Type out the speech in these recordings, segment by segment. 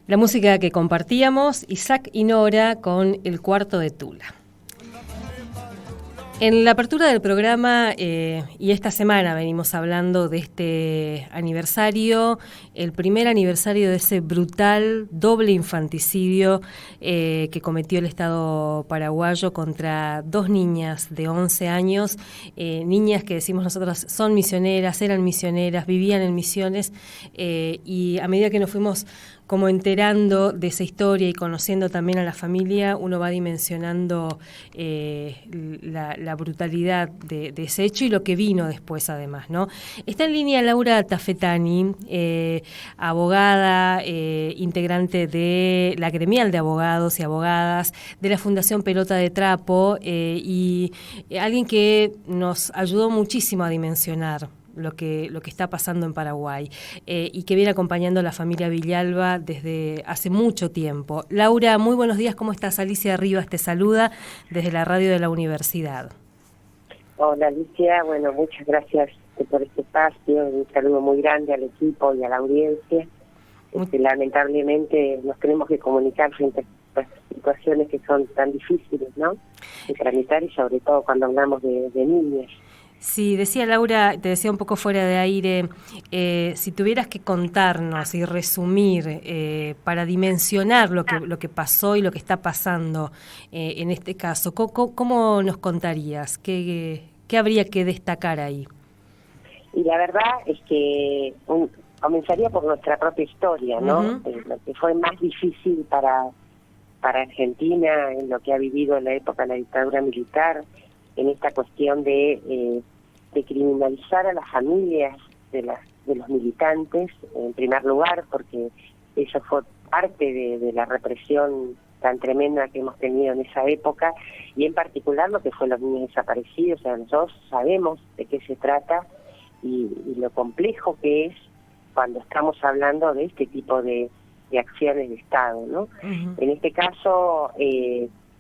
La música que compartíamos, Isaac y Nora con El Cuarto de Tula. En la apertura del programa y esta semana venimos hablando de este aniversario, el primer aniversario de ese brutal doble infanticidio que cometió el Estado paraguayo contra dos niñas de 11 años, niñas que decimos nosotros son misioneras, eran misioneras, vivían en misiones y a medida que nos fuimos como enterando de esa historia y conociendo también a la familia, uno va dimensionando la brutalidad de ese hecho y lo que vino después además, ¿no? Está en línea Laura Tafetani, abogada, integrante de la gremial de abogados y abogadas de la Fundación Pelota de Trapo y alguien que nos ayudó muchísimo a dimensionar lo que está pasando en Paraguay y que viene acompañando a la familia Villalba desde hace mucho tiempo. Laura, muy buenos días, ¿cómo estás? Alicia Rivas te saluda desde la radio de la universidad. Hola Alicia, bueno, muchas gracias por este espacio, un saludo muy grande al equipo y a la audiencia. Lamentablemente nos tenemos que comunicar frente a estas situaciones que son tan difíciles, ¿no?, de tramitar y sobre todo cuando hablamos de niñas. Sí, decía Laura, te decía un poco fuera de aire, si tuvieras que contarnos y resumir para dimensionar lo que pasó y lo que está pasando en este caso, ¿cómo nos contarías? ¿Qué habría que destacar ahí? Y la verdad es que comenzaría por nuestra propia historia, ¿no? Uh-huh. Lo que fue más difícil para Argentina en lo que ha vivido en la época de la dictadura militar, en esta cuestión de criminalizar a las familias de los militantes, en primer lugar, porque eso fue parte de la represión tan tremenda que hemos tenido en esa época, y en particular lo que fue los niños desaparecidos. O sea, nosotros sabemos de qué se trata y lo complejo que es cuando estamos hablando de este tipo de acciones de Estado, ¿no? Uh-huh. En este caso,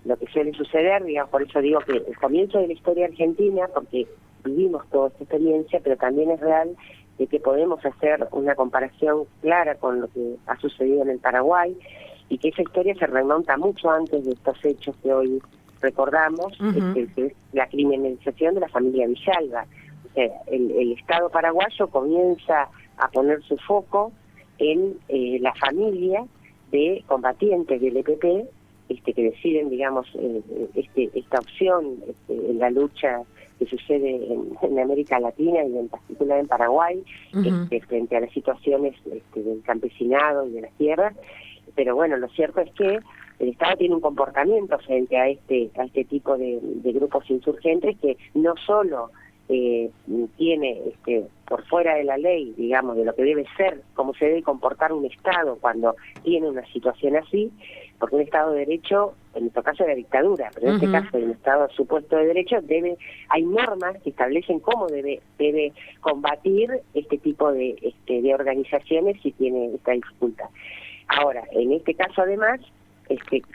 lo que suele suceder, digamos, por eso digo que el comienzo de la historia argentina, porque vivimos toda esta experiencia, pero también es real de que podemos hacer una comparación clara con lo que ha sucedido en el Paraguay, y que esa historia se remonta mucho antes de estos hechos que hoy recordamos, uh-huh. que es la criminalización de la familia Villalba. O sea, el Estado paraguayo comienza a poner su foco en la familia de combatientes del EPP, que deciden, digamos, esta opción en la lucha que sucede en América Latina y en particular en Paraguay, uh-huh. Frente a las situaciones del campesinado y de las tierras. Pero bueno, lo cierto es que el Estado tiene un comportamiento frente a este tipo de grupos insurgentes que no solo tiene por fuera de la ley, digamos, de lo que debe ser, cómo se debe comportar un Estado cuando tiene una situación así, porque un Estado de Derecho, en nuestro caso es la dictadura, pero en uh-huh. este caso, en un Estado supuesto de Derecho, hay normas que establecen cómo debe combatir este tipo de organizaciones si tiene esta dificultad. Ahora, en este caso además,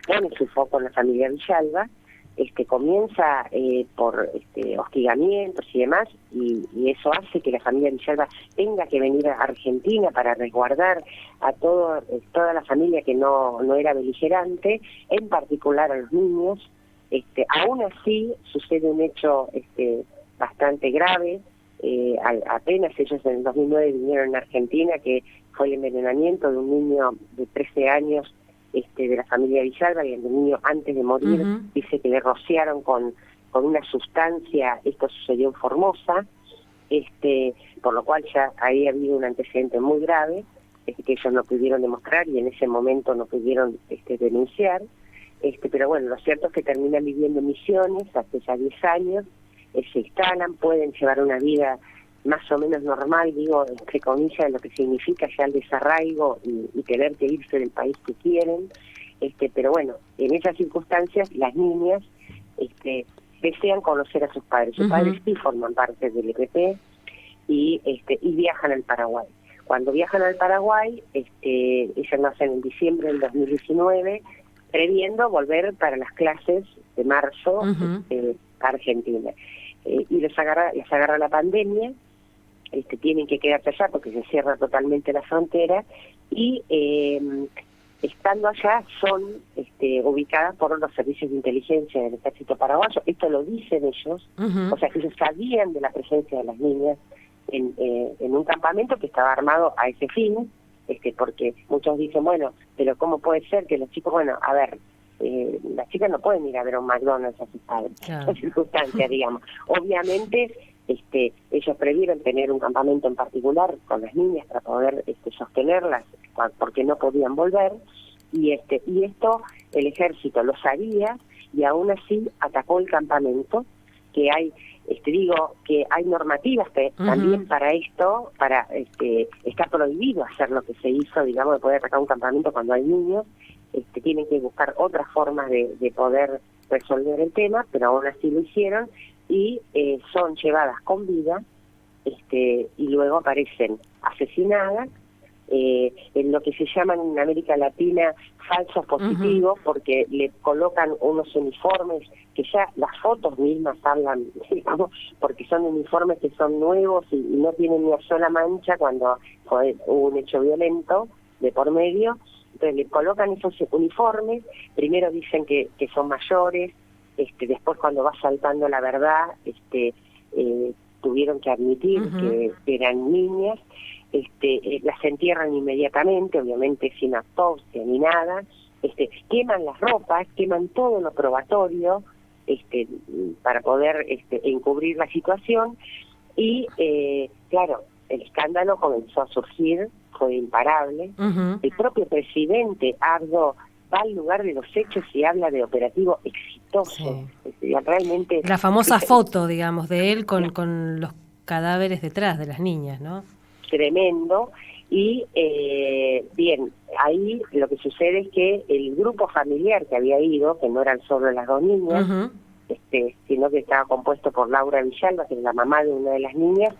pone su foco en la familia Villalba, comienza por hostigamientos y demás, y eso hace que la familia Villalba tenga que venir a Argentina para resguardar a toda la familia que no era beligerante, en particular a los niños. Aún así sucede un hecho bastante grave. Apenas ellos en el 2009 vinieron a Argentina, que fue el envenenamiento de un niño de 13 años de la familia Villalba, y el niño antes de morir uh-huh. dice que le rociaron con una sustancia. Esto sucedió en Formosa, por lo cual ya ahí ha habido un antecedente muy grave, que ellos no pudieron demostrar y en ese momento no pudieron denunciar, pero bueno, lo cierto es que terminan viviendo en Misiones hasta ya 10 años, se instalan, pueden llevar una vida más o menos normal, digo, entre comillas, lo que significa ya el desarraigo y tener que irse del país que quieren, pero bueno, en esas circunstancias las niñas desean conocer a sus padres. Sus uh-huh. padres sí forman parte del EPP y viajan al Paraguay. Cuando viajan al Paraguay, ellas nacen en diciembre del 2019, previendo volver para las clases de marzo uh-huh. A Argentina. Y les agarra la pandemia, tienen que quedarse allá porque se cierra totalmente la frontera, y estando allá son ubicadas por los servicios de inteligencia del ejército paraguayo. Esto lo dicen ellos, o sea que ellos sabían de la presencia de las niñas en un campamento que estaba armado a ese fin, porque muchos dicen, bueno, pero ¿cómo puede ser que los chicos, bueno, a ver, las chicas no pueden ir a ver a un McDonald's a sus padres, en circunstancias, digamos. Obviamente, ellos previeron tener un campamento en particular con las niñas para poder sostenerlas, porque no podían volver, y esto el ejército lo sabía, y aún así atacó el campamento, que hay, digo, que hay normativas también para esto, está prohibido hacer lo que se hizo, digamos, de poder atacar un campamento cuando hay niños, tienen que buscar otras formas de poder resolver el tema, pero aún así lo hicieron, y son llevadas con vida, y luego aparecen asesinadas, en lo que se llaman en América Latina falsos positivos, porque le colocan unos uniformes que ya las fotos mismas hablan, digamos, porque son uniformes que son nuevos y no tienen ni una sola mancha cuando hubo un hecho violento de por medio. Entonces le colocan esos uniformes, primero dicen que son mayores, después cuando va saltando la verdad, tuvieron que admitir que eran niñas, las entierran inmediatamente, obviamente sin autopsia ni nada, queman las ropas, queman todo lo probatorio, para poder encubrir la situación, y claro, el escándalo comenzó a surgir, fue imparable. El propio presidente Abdo va al lugar de los hechos y habla de operativo exitoso. Realmente la famosa foto, digamos, de él con los cadáveres detrás de las niñas, ¿no? Tremendo. Y bien, ahí lo que sucede es que el grupo familiar que había ido, que no eran solo las dos niñas, sino que estaba compuesto por Laura Villalba, que es la mamá de una de las niñas,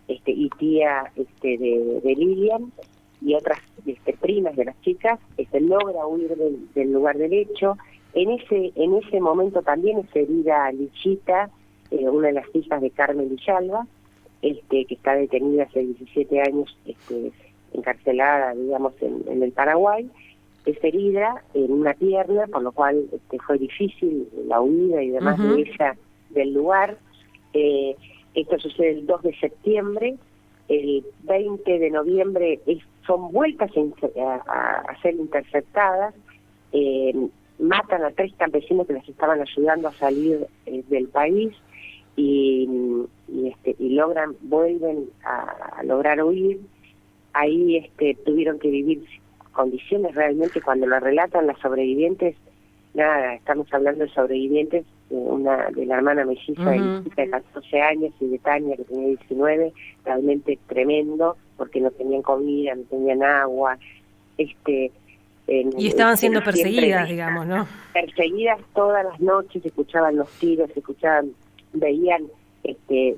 y tía de Lilian, y otras primas de las chicas, logra huir del lugar del hecho. En ese momento también es herida Lichita, una de las hijas de Carmen Villalba, que está detenida hace 17 años, encarcelada, digamos, en el Paraguay. Es herida en una pierna, por lo cual fue difícil la huida y demás de ella del lugar. Esto sucede el 2 de septiembre, el 20 de noviembre son vueltas a ser interceptadas, matan a 3 campesinos que las estaban ayudando a salir del país, y vuelven a lograr huir. Ahí tuvieron que vivir condiciones realmente, cuando lo relatan las sobrevivientes, nada, estamos hablando de sobrevivientes, de la hermana melliza de 14 años y de Tania, que tenía 19, realmente tremendo, porque no tenían comida, no tenían agua, y estaban siendo perseguidas, digamos, ¿no? Perseguidas todas las noches, escuchaban los tiros, veían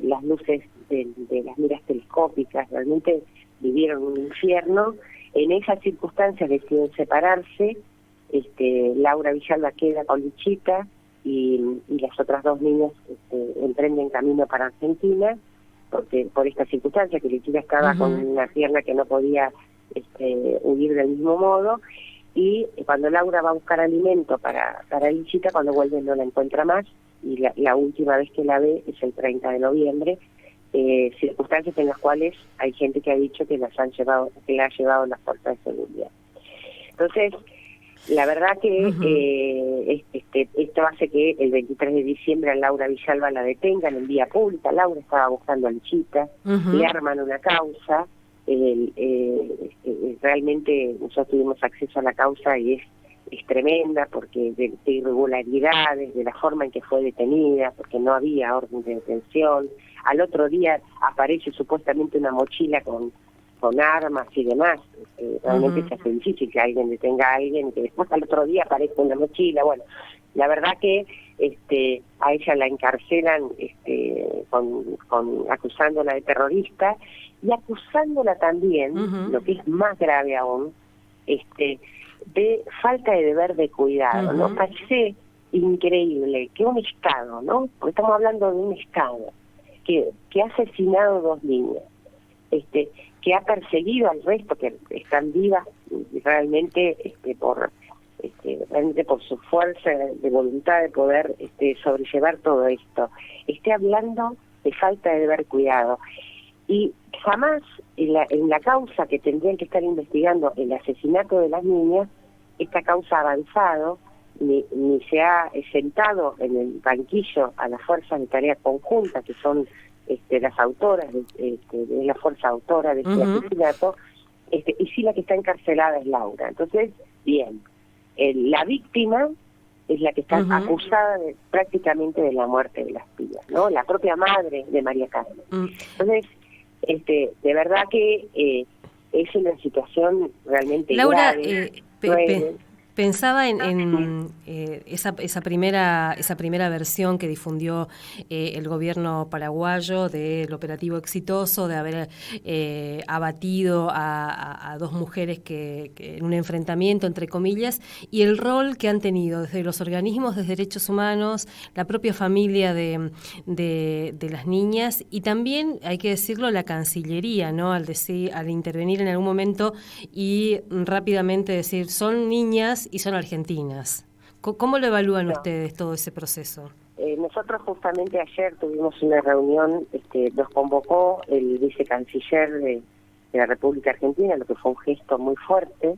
las luces de las miras telescópicas, realmente vivieron un infierno. En esas circunstancias deciden separarse, Laura Villalba queda con Lichita, y las otras dos niñas emprenden camino para Argentina, porque por esta circunstancia, que Lichita estaba con una pierna que no podía huir del mismo modo, y cuando Laura va a buscar alimento para Lichita, cuando vuelve no la encuentra más, y la última vez que la ve es el 30 de noviembre, circunstancias en las cuales hay gente que ha dicho que la ha llevado las fuerzas de seguridad. Entonces, la verdad que esto hace que el 23 de diciembre a Laura Villalba la detengan en vía pública. Laura estaba buscando a Lichita, le arman una causa, realmente nosotros tuvimos acceso a la causa y es tremenda, porque de irregularidades, de la forma en que fue detenida, porque no había orden de detención. Al otro día aparece supuestamente una mochila con armas y demás. Realmente se hace difícil que alguien detenga a alguien, que después al otro día aparezca una mochila. Bueno, la verdad que a ella la encarcelan acusándola de terrorista, y acusándola también, lo que es más grave aún, de falta de deber de cuidado, ¿no? Parece increíble que un Estado, ¿no? Porque estamos hablando de un Estado que ha asesinado 2 niñas, que ha perseguido al resto, que están vivas realmente realmente por su fuerza de voluntad de poder sobrellevar todo esto, esté hablando de falta de deber cuidado. Y jamás en la causa que tendrían que estar investigando, el asesinato de las niñas, esta causa ha avanzado, ni se ha sentado en el banquillo a las fuerzas de tarea conjunta, que son las autoras, de la fuerza autora de este asesinato, y sí la que está encarcelada es Laura. Entonces, bien, la víctima es la que está acusada prácticamente de la muerte de las pibas, ¿no? La propia madre de María Carmen. Entonces, de verdad que es una situación realmente Laura, grave. Pensaba en esa primera versión que difundió el gobierno paraguayo del operativo exitoso, de haber abatido a dos mujeres que en un enfrentamiento, entre comillas, y el rol que han tenido desde los organismos de derechos humanos, la propia familia de las niñas, y también, hay que decirlo, la Cancillería, ¿no? Al intervenir en algún momento y rápidamente decir, son niñas y son argentinas. ¿Cómo lo evalúan ustedes todo ese proceso? Nosotros justamente ayer tuvimos una reunión, nos convocó el vicecanciller de la República Argentina, lo que fue un gesto muy fuerte.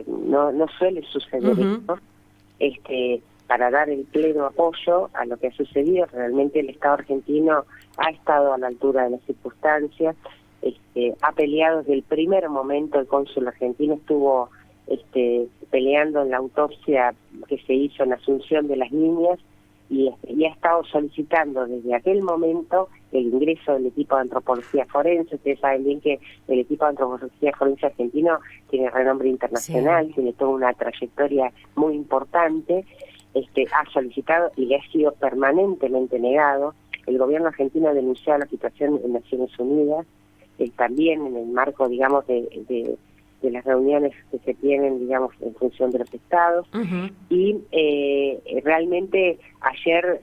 No suele suceder esto, para dar el pleno apoyo a lo que ha sucedido. Realmente el Estado argentino ha estado a la altura de las circunstancias, ha peleado desde el primer momento. El cónsul argentino estuvo peleando en la autopsia que se hizo en Asunción de las niñas y ha estado solicitando desde aquel momento el ingreso del equipo de antropología forense. Ustedes saben bien que el equipo de antropología forense argentino tiene renombre internacional, tiene toda una trayectoria muy importante. Ha solicitado y le ha sido permanentemente negado. El gobierno argentino denunció la situación en Naciones Unidas, también en el marco, digamos, de las reuniones que se tienen, digamos, en función de los estados. Y realmente ayer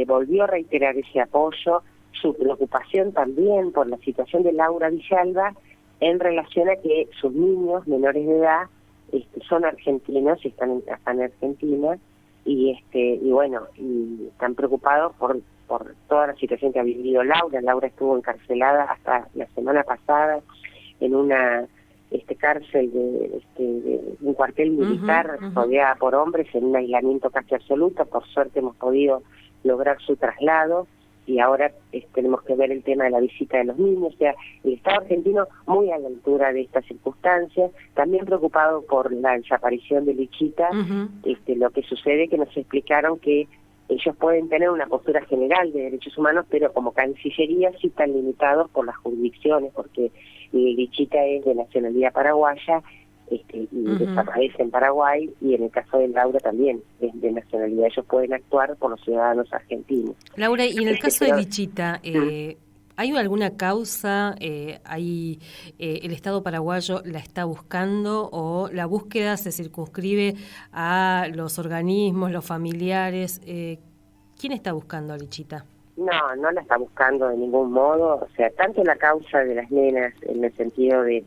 volvió a reiterar ese apoyo, su preocupación también por la situación de Laura Villalba en relación a que sus niños menores de edad son argentinos y están en Argentina, y bueno, y están preocupados por toda la situación que ha vivido Laura. Laura estuvo encarcelada hasta la semana pasada en una cárcel de un cuartel militar rodeada por hombres en un aislamiento casi absoluto. Por suerte hemos podido lograr su traslado y ahora tenemos que ver el tema de la visita de los niños. O sea, el Estado argentino muy a la altura de estas circunstancias, también preocupado por la desaparición de Lichita. Lo que sucede es que nos explicaron que ellos pueden tener una postura general de derechos humanos, pero como Cancillería sí están limitados por las jurisdicciones, porque Lichita es de nacionalidad paraguaya y desaparece en Paraguay, y en el caso de Laura también es de nacionalidad. Ellos pueden actuar por los ciudadanos argentinos. Laura, y en el caso de Lichita, ¿hay alguna causa? ¿El Estado paraguayo la está buscando o la búsqueda se circunscribe a los organismos, los familiares? ¿Quién está buscando a Lichita? No la está buscando de ningún modo. O sea, tanto la causa de las nenas en el sentido de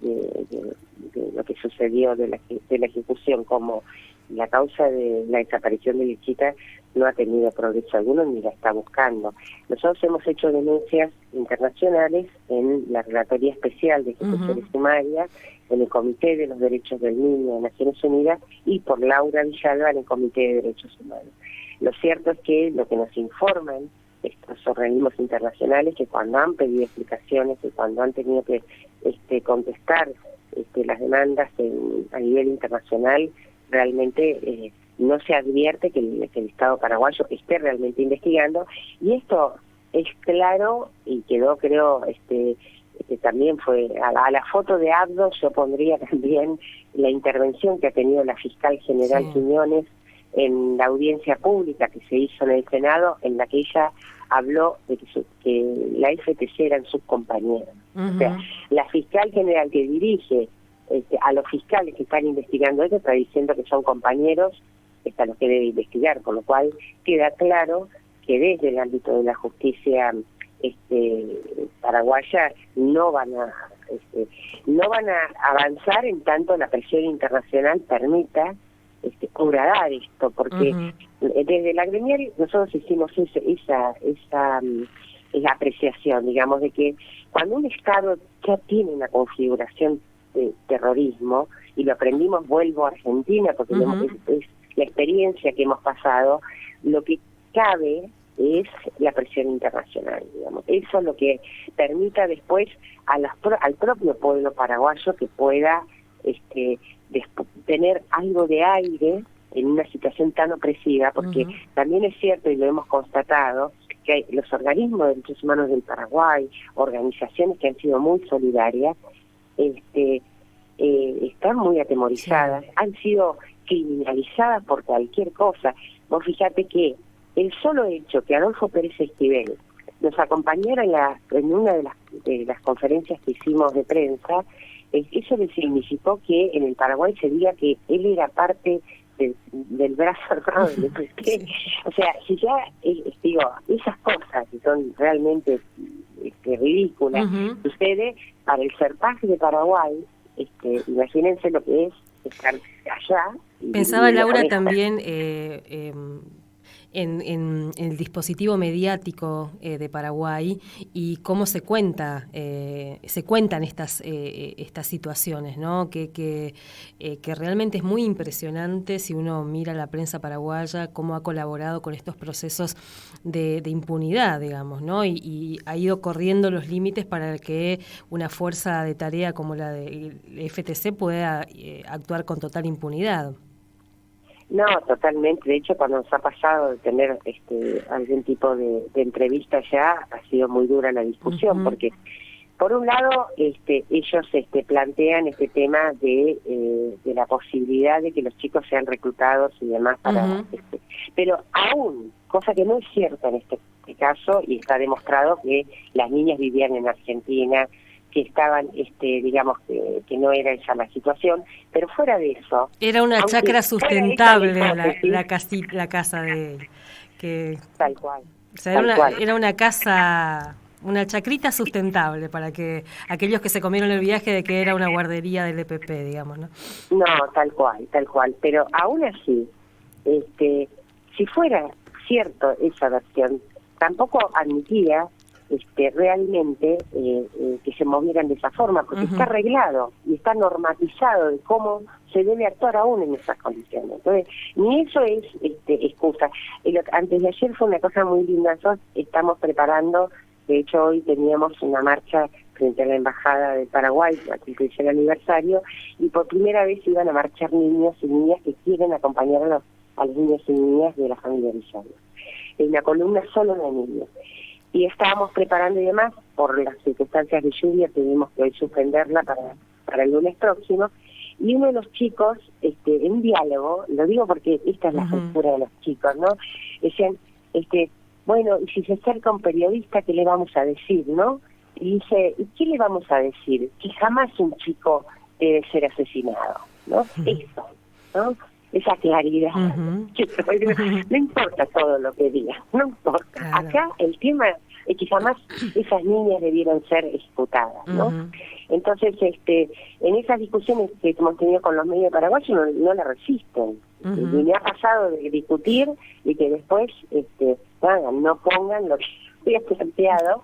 lo que sucedió de la ejecución, como la causa de la desaparición de Lichita, no ha tenido progreso alguno ni la está buscando. Nosotros hemos hecho denuncias internacionales en la Relatoría Especial de Ejecuciones Sumarias, en el Comité de los Derechos del Niño de Naciones Unidas y por Laura Villalba en el Comité de Derechos Humanos. Lo cierto es que lo que nos informan estos organismos internacionales, que cuando han pedido explicaciones y cuando han tenido que contestar las demandas a nivel internacional, realmente no se advierte que el Estado paraguayo esté realmente investigando. Y esto es claro y quedó, creo, también fue a la foto de Abdo yo pondría también la intervención que ha tenido la fiscal general Quiñones en la audiencia pública que se hizo en el Senado, en la que ella habló de que la FTC eran sus compañeros. O sea, la fiscal general que dirige a los fiscales que están investigando esto está diciendo que son compañeros a los que debe investigar, con lo cual queda claro que desde el ámbito de la justicia paraguaya no van a no van a avanzar en tanto la presión internacional permita horadar esto, porque desde la gremial nosotros hicimos esa apreciación, digamos, de que cuando un Estado ya tiene una configuración de terrorismo, y lo aprendimos, vuelvo a Argentina, porque es la experiencia que hemos pasado, lo que cabe es la presión internacional, digamos. Eso es lo que permita después al propio pueblo paraguayo que pueda tener algo de aire en una situación tan opresiva, porque también es cierto, y lo hemos constatado, que los organismos de derechos humanos del Paraguay, organizaciones que han sido muy solidarias, están muy atemorizadas, han sido criminalizadas por cualquier cosa. Vos fíjate que el solo hecho que Adolfo Pérez Esquivel nos acompañara en una de las conferencias que hicimos de prensa, eso le significó que en el Paraguay se diga que él era parte del brazo armado del EPP. O sea, si ya, digo, esas cosas que son realmente ridículas, sucede para el CERPAG de Paraguay, imagínense lo que es estar allá. Pensaba Laura también en el dispositivo mediático de Paraguay y cómo se cuentan estas situaciones, ¿no? Que realmente es muy impresionante si uno mira la prensa paraguaya, cómo ha colaborado con estos procesos de impunidad, digamos, ¿no? Y ha ido corriendo los límites para que una fuerza de tarea como la del FTC pueda actuar con total impunidad. No, totalmente. De hecho, cuando nos ha pasado de tener algún tipo de entrevista ya, ha sido muy dura la discusión, porque por un lado ellos plantean este tema de la posibilidad de que los chicos sean reclutados y demás para pero aún, cosa que no es cierta en este caso, y está demostrado que las niñas vivían en Argentina, que estaban, digamos, que no era esa la situación, pero fuera de eso... Era una chacra sustentable la casa de él. Tal cual. O sea, era una casa, una chacrita sustentable para que aquellos que se comieron el viaje de que era una guardería del EPP, digamos, ¿no? No, tal cual. Pero aún así, si fuera cierto esa versión, tampoco admitía realmente que se movieran de esa forma, porque está arreglado y está normatizado de cómo se debe actuar aún en esas condiciones. Entonces, ni eso es excusa. Antes de ayer fue una cosa muy linda. Nosotros estamos preparando, de hecho hoy teníamos una marcha frente a la Embajada de Paraguay, aquí que es el aniversario, y por primera vez iban a marchar niños y niñas que quieren acompañar a los niños y niñas de la familia Villario. En la columna solo de niños. Y estábamos preparando y demás, por las circunstancias de lluvia tuvimos que hoy suspenderla para el lunes próximo, y uno de los chicos, en diálogo, lo digo porque esta es la cultura de los chicos, ¿no? Decían, bueno, y si se acerca un periodista, ¿qué le vamos a decir, no? Y dice, ¿y qué le vamos a decir? Que jamás un chico debe ser asesinado, ¿no? Eso, ¿no? Esa claridad. No importa todo lo que diga, no importa. Claro. Acá el tema es que jamás esas niñas debieron ser ejecutadas, ¿no? Entonces, en esas discusiones que hemos tenido con los medios paraguayos no la resisten. Y me ha pasado de discutir y que después no pongan lo que había planteado,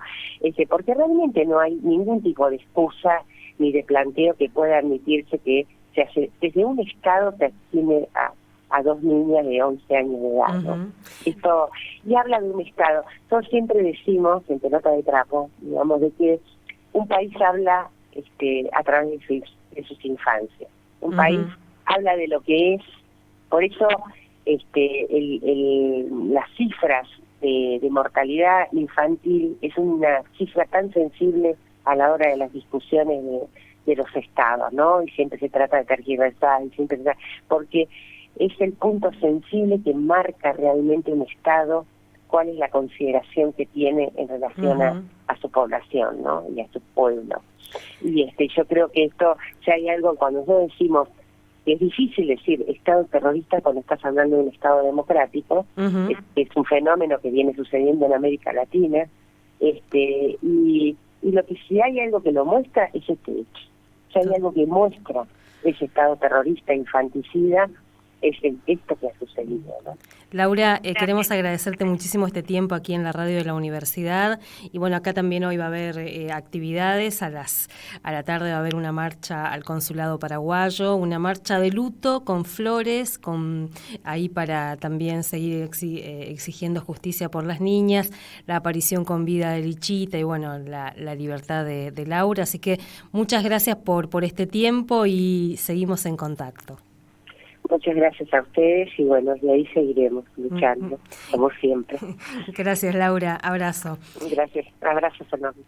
porque realmente no hay ningún tipo de excusa ni de planteo que pueda admitirse que se hace desde un Estado que tiene a dos niñas de 11 años de edad, ¿no? Esto, y habla de un Estado. Nosotros siempre decimos, en Pelota de Trapo, digamos, de que un país habla a través de sus infancias. Un país habla de lo que es, por eso las cifras de mortalidad infantil es una cifra tan sensible a la hora de las discusiones de los estados, ¿no? Y siempre se trata de tergiversar, porque es el punto sensible que marca realmente un estado cuál es la consideración que tiene en relación a su población, ¿no? Y a su pueblo. Y yo creo que esto, si hay algo, cuando nosotros decimos que es difícil decir estado terrorista cuando estás hablando de un estado democrático, es un fenómeno que viene sucediendo en América Latina, y Y lo que si hay algo que lo muestra es este hecho. Si hay algo que muestra ese Estado terrorista infanticida, es esto que ha sucedido, ¿no? Laura, queremos agradecerte muchísimo este tiempo aquí en la radio de la universidad y bueno, acá también hoy va a haber actividades, a la tarde va a haber una marcha al consulado paraguayo, una marcha de luto con flores, ahí para también seguir exigiendo justicia por las niñas, la aparición con vida de Lichita y bueno, la libertad de Laura, así que muchas gracias por este tiempo y seguimos en contacto. Muchas gracias a ustedes y bueno, de ahí seguiremos luchando, como siempre. Gracias, Laura. Abrazo. Gracias. Abrazos enormes.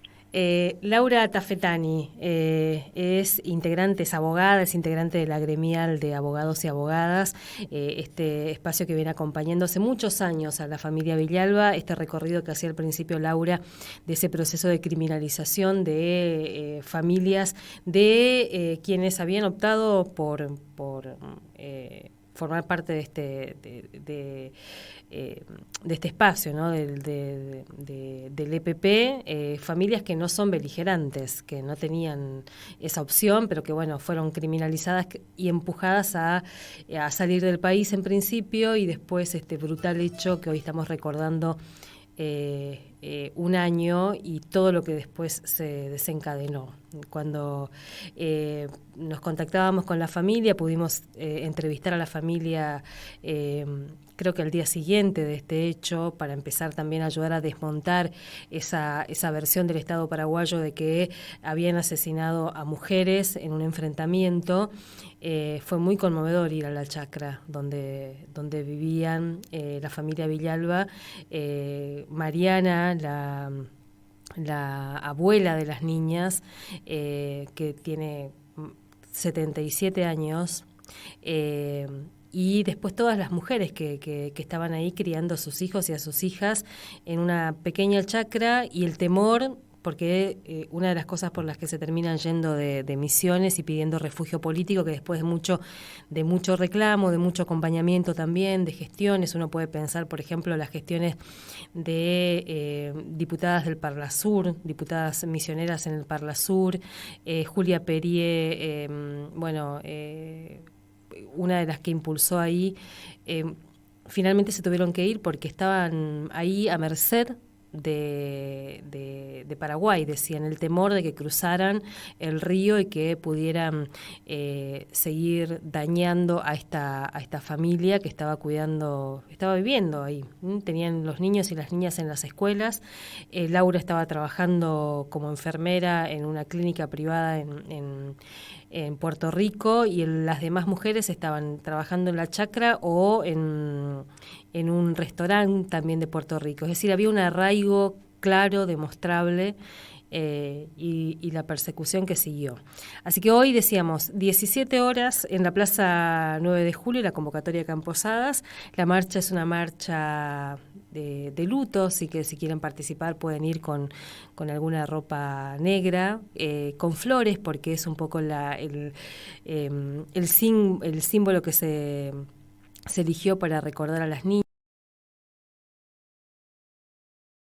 Laura Tafetani es integrante, es abogada, es integrante de la gremial de abogados y abogadas, este espacio que viene acompañando hace muchos años a la familia Villalba, este recorrido que hacía al principio Laura de ese proceso de criminalización de familias de quienes habían optado por formar parte de este espacio, ¿no? del EPP, familias que no son beligerantes, que no tenían esa opción, pero que bueno, fueron criminalizadas y empujadas a salir del país en principio y después este brutal hecho que hoy estamos recordando un año y todo lo que después se desencadenó. Cuando nos contactábamos con la familia, pudimos entrevistar a la familia creo que al día siguiente de este hecho, para empezar también a ayudar a desmontar esa versión del Estado paraguayo de que habían asesinado a mujeres en un enfrentamiento. Fue muy conmovedor ir a la chacra donde vivían la familia Villalba. Mariana, la abuela de las niñas, que tiene 77 años, y después todas las mujeres que estaban ahí criando a sus hijos y a sus hijas en una pequeña chacra, y el temor, porque una de las cosas por las que se terminan yendo de Misiones y pidiendo refugio político, que después de mucho reclamo, de mucho acompañamiento también, de gestiones, uno puede pensar, por ejemplo, las gestiones de diputadas del Parlasur, diputadas misioneras en el Parlasur, Julia Perie, una de las que impulsó ahí, finalmente se tuvieron que ir porque estaban ahí a merced de Paraguay, decían, el temor de que cruzaran el río y que pudieran seguir dañando a esta familia que estaba viviendo ahí. Tenían los niños y las niñas en las escuelas. Laura estaba trabajando como enfermera en una clínica privada en Puerto Rico, y las demás mujeres estaban trabajando en la chacra o en un restaurante también de Puerto Rico. Es decir, había un arraigo claro, demostrable, y la persecución que siguió. Así que hoy decíamos 17 horas en la Plaza 9 de Julio, la convocatoria de Camposadas. La marcha es una marcha de luto, así que si quieren participar pueden ir con alguna ropa negra, con flores, porque es un poco el símbolo que se eligió para recordar a las niñas.